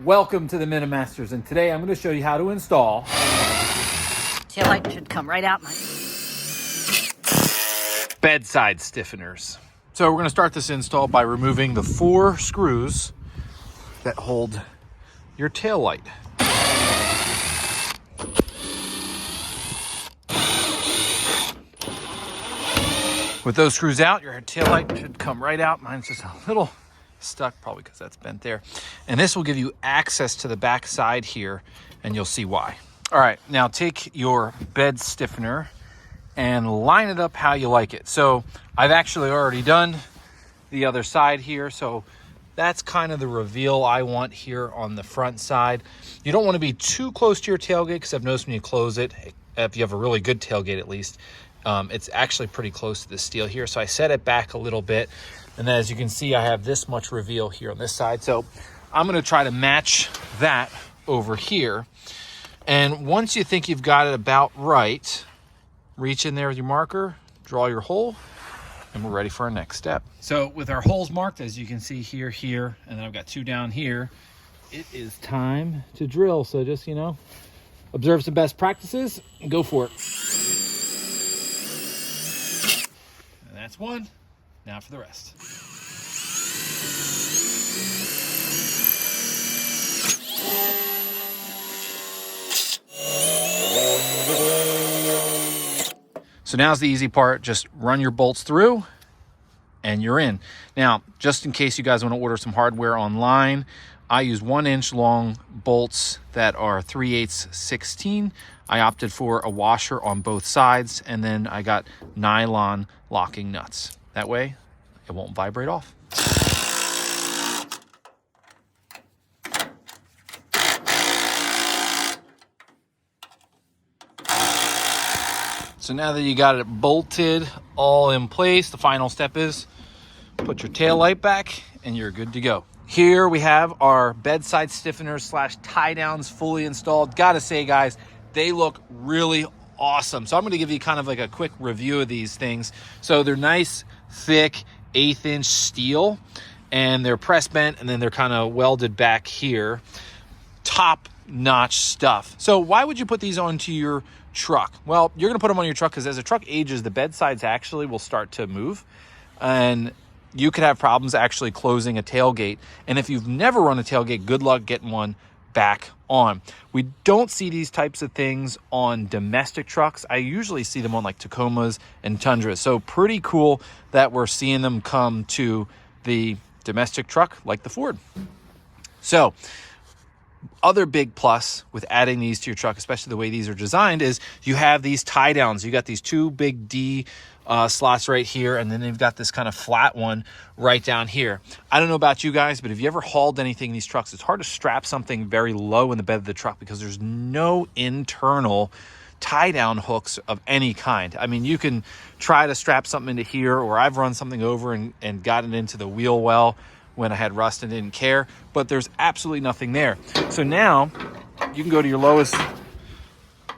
Welcome to the Minimasters, and today I'm going to show you how to install Taillight should come right out. bedside stiffeners. So we're going to start this install by removing the 4 screws that hold your tail light. With those screws out, your tail light should come right out. Mine's just a little stuck, probably because that's bent there. And this will give you access to the back side here, and you'll see why. All right, now take your bed stiffener and line it up how you like it. So I've actually already done the other side here, so that's kind of the reveal I want here on the front side. You don't want to be too close to your tailgate, because I've noticed when you close it, if you have a really good tailgate at least, it's actually pretty close to the steel here. So I set it back a little bit, and then as you can see, I have this much reveal here on this side. So I'm going to try to match that over here. And once you think you've got it about right, reach in there with your marker, draw your hole, and we're ready for our next step. So with our holes marked, as you can see here, and then I've got 2 down here, it is time to drill. So just, observe some best practices and go for it. And that's 1. Now for the rest. So now's the easy part. Just run your bolts through and you're in. Now, just in case you guys want to order some hardware online, I use 1-inch long bolts that are 3/8 16. I opted for a washer on both sides, and then I got nylon locking nuts. That way it won't vibrate off. So now that you got it bolted all in place, the final step is put your tail light back and you're good to go. Here we have our bedside stiffeners / tie downs fully installed. Gotta say, guys, they look really awesome. So I'm going to give you kind of like a quick review of these things. So they're nice, thick 1/8 inch steel, and they're press bent, and then they're kind of welded back here. Top notch stuff. So why would you put these onto your truck? Well, you're going to put them on your truck because as the truck ages, the bed sides actually will start to move, and you could have problems actually closing a tailgate. And if you've never run a tailgate, good luck getting one back on. We don't see these types of things on domestic trucks. I usually see them on like Tacomas and Tundras. So pretty cool that we're seeing them come to the domestic truck like the Ford. So other big plus with adding these to your truck, especially the way these are designed, is you have these tie downs. You got these 2 big D slots right here, and then they've got this kind of flat one right down here. I don't know about you guys, but if you ever hauled anything in these trucks, it's hard to strap something very low in the bed of the truck because there's no internal tie down hooks of any kind. I mean, you can try to strap something into here, or I've run something over and got it into the wheel well when I had rust and didn't care, but there's absolutely nothing there. So now you can go to your lowest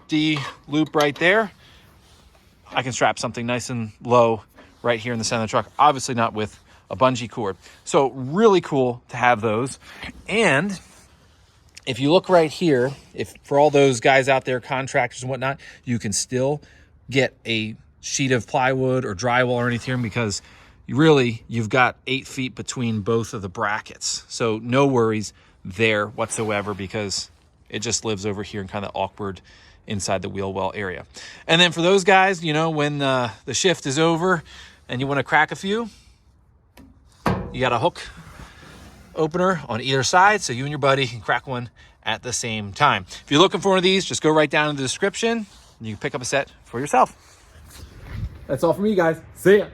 D loop right there. I can strap something nice and low right here in the center of the truck, obviously not with a bungee cord. So really cool to have those. And if you look right here, if for all those guys out there, contractors and whatnot, you can still get a sheet of plywood or drywall or anything, because you've got 8 feet between both of the brackets. So no worries there whatsoever, because it just lives over here in kind of awkward inside the wheel well area. And then for those guys, when the shift is over and you want to crack a few, you got a hook opener on either side, so you and your buddy can crack one at the same time. If you're looking for one of these, just go right down in the description and you can pick up a set for yourself. That's all from me, guys. See ya.